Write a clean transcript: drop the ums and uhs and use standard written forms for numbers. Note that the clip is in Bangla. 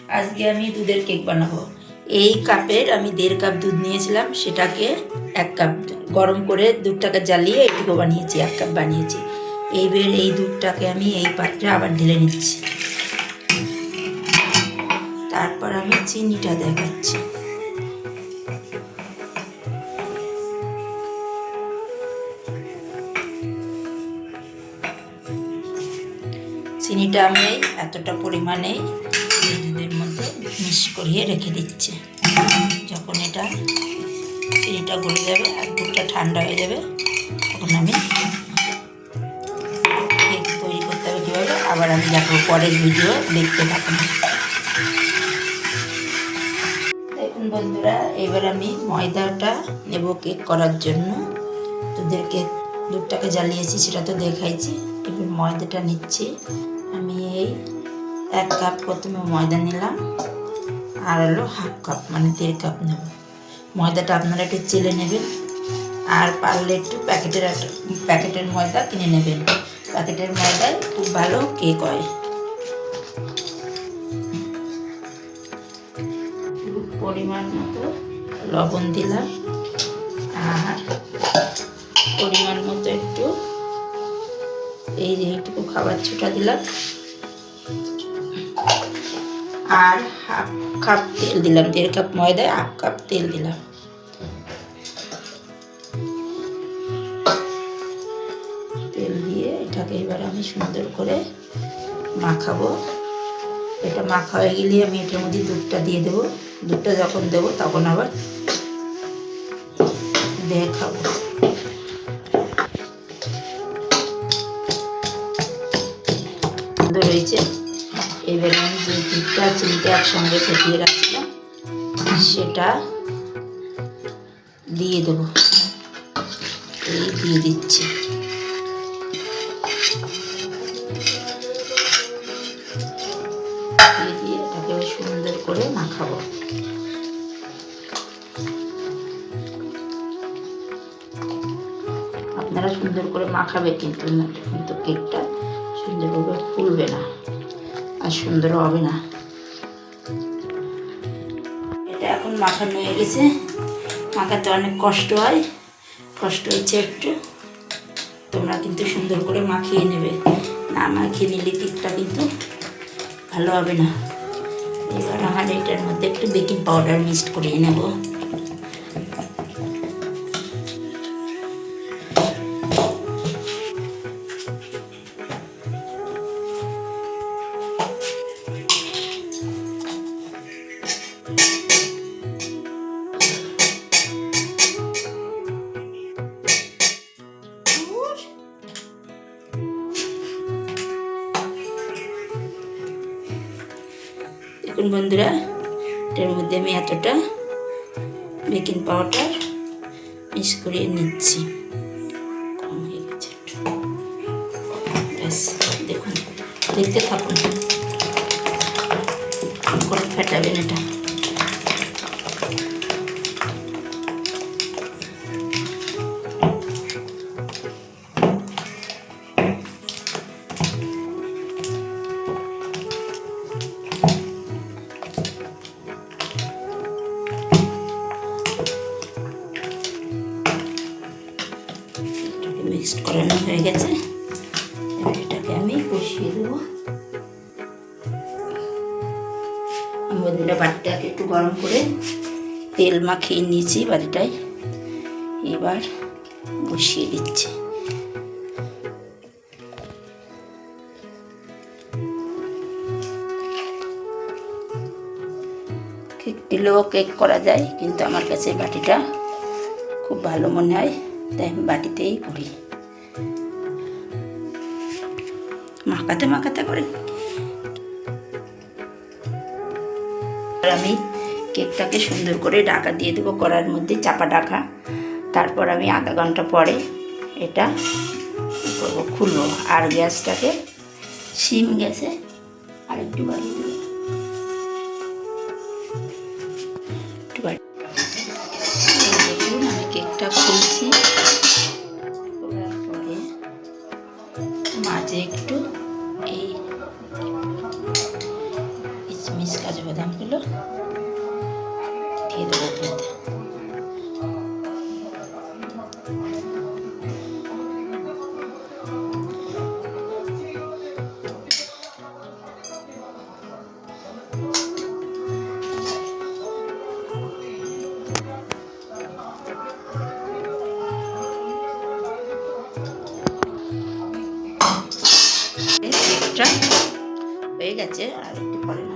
আজকে আমি দুধের কেক বানাবো। এই কাপের আমি 1.5 কাপ দুধ নিয়েছিলাম, সেটাকে 1 কাপ গরম করে দুধটাকে জ্বালিয়ে এইটুকু বানিয়েছি, 1 কাপ বানিয়েছি। এইবার এই দুধটাকে আমি এই পাত্রে আবার ঢেলে নিচ্ছি। তারপর আমি চিনিটা দেখাচ্ছি। চিনিটা আমি এতটা পরিমাণে দুধের মধ্যে মিক্স করিয়ে রেখে দিচ্ছি। যখন চিনিটা গলে যাবে আর দুধটা ঠান্ডা হয়ে যাবে, তখন আমি কেক তৈরি করতে হবে কীভাবে আবার আমি দেখো, পরের ভিডিও দেখতে থাকুন। দেখুন বন্ধুরা, এবার আমি ময়দাটা নেব কেক করার জন্য। দুধটাকে জ্বালিয়েছি, সেটা তো দেখাইছি। এবার ময়দাটা নিচ্ছি। আমি এই 1 কাপ প্রথমে ময়দা নিলাম, আর হলো 1/2 কাপ মানে 1.5 কাপ নেব। ময়দাটা আপনারা একটু চেলে নেবেন, আর পারলে একটু প্যাকেটের ময়দা কিনে নেবেন। প্যাকেটের ময়দায় খুব ভালো কেক হয়। পরিমাণ মতো লবণ দিলাম, আর পরিমাণ মতো একটু এইটুকু খাবার ছোটা দিলাম, আর 1/2 কাপ তেল দিলাম। 1.5 কাপ ময়দায় 1/2 কাপ তেল দিলাম। তেল দিয়ে এটাকে এবার আমি সুন্দর করে মাখাবো। এটা মাখা হয়ে গেলে আমি এটার মধ্যে দুধটা দিয়ে দেবো। দুধটা যখন দেবো তখন আবার দেখাবো। সুন্দর হয়েছে। এবার আমি যে দুধটা চিনিটা একসঙ্গে ফেটিয়ে রাখছিলাম সেটা দিয়ে দেবো। এই দিয়ে দিচ্ছি। দিয়ে এটাকে সুন্দর করে মাখাবো। আপনারা সুন্দর করে মাখাবে, কিন্তু কেকটা সুন্দরভাবে ফুলবে না আর সুন্দর হবে না। এটা এখন মাখানো হয়ে গেছে। মাখাতে অনেক কষ্ট হয়, কষ্ট হচ্ছে একটু। তোমরা কিন্তু সুন্দর করে মাখিয়ে নেবে, না মাখিয়ে নিলে কেকটা কিন্তু ভালো হবে না। এবার আমার এটার মধ্যে একটু বেকিং পাউডার মিক্সড করিয়ে নেব। দেখুন বন্ধুরা, এটার মধ্যে আমি এতটা বেকিং পাউডার মিক্স করিয়ে নিচ্ছি। কম হয়ে গেছে একটু। ব্যাস, দেখুন, দেখতে থাকুন, করে ফেটাবেন এটা। মিক্সড করানো হয়ে গেছে। এবার এটাকে আমি বসিয়ে দেবো। বন্ধুরা, বাটিটাকে একটু গরম করে তেল মাখিয়ে নিয়েছি বাটিটায়। এবার বসিয়ে দিচ্ছি। কেক দিলেও কেক করা যায়, কিন্তু আমার কাছে বাটিটা খুব ভালো মনে হয়, তাই আমি বাটিতেই করি। মাখাতে মাখাতে করে আমি কেকটাকে সুন্দর করে ঢাকা দিয়ে দেবো, কড়ার মধ্যে চাপা ঢাকা। তারপর আমি আধা ঘন্টা পরে এটা করবো, খুলবো। আর গ্যাসটাকে সিম গ্যাসে আর একটু বাড়িয়ে দেবো। দেখুন, আমি কেকটা খুলছি। খোলার পরে মাঝে একটু এই কিশমিশ কাজু বাদামগুলো দিয়ে দেবো ওপরেতে। কেকটা হয়ে গেছে, আর একটু পরে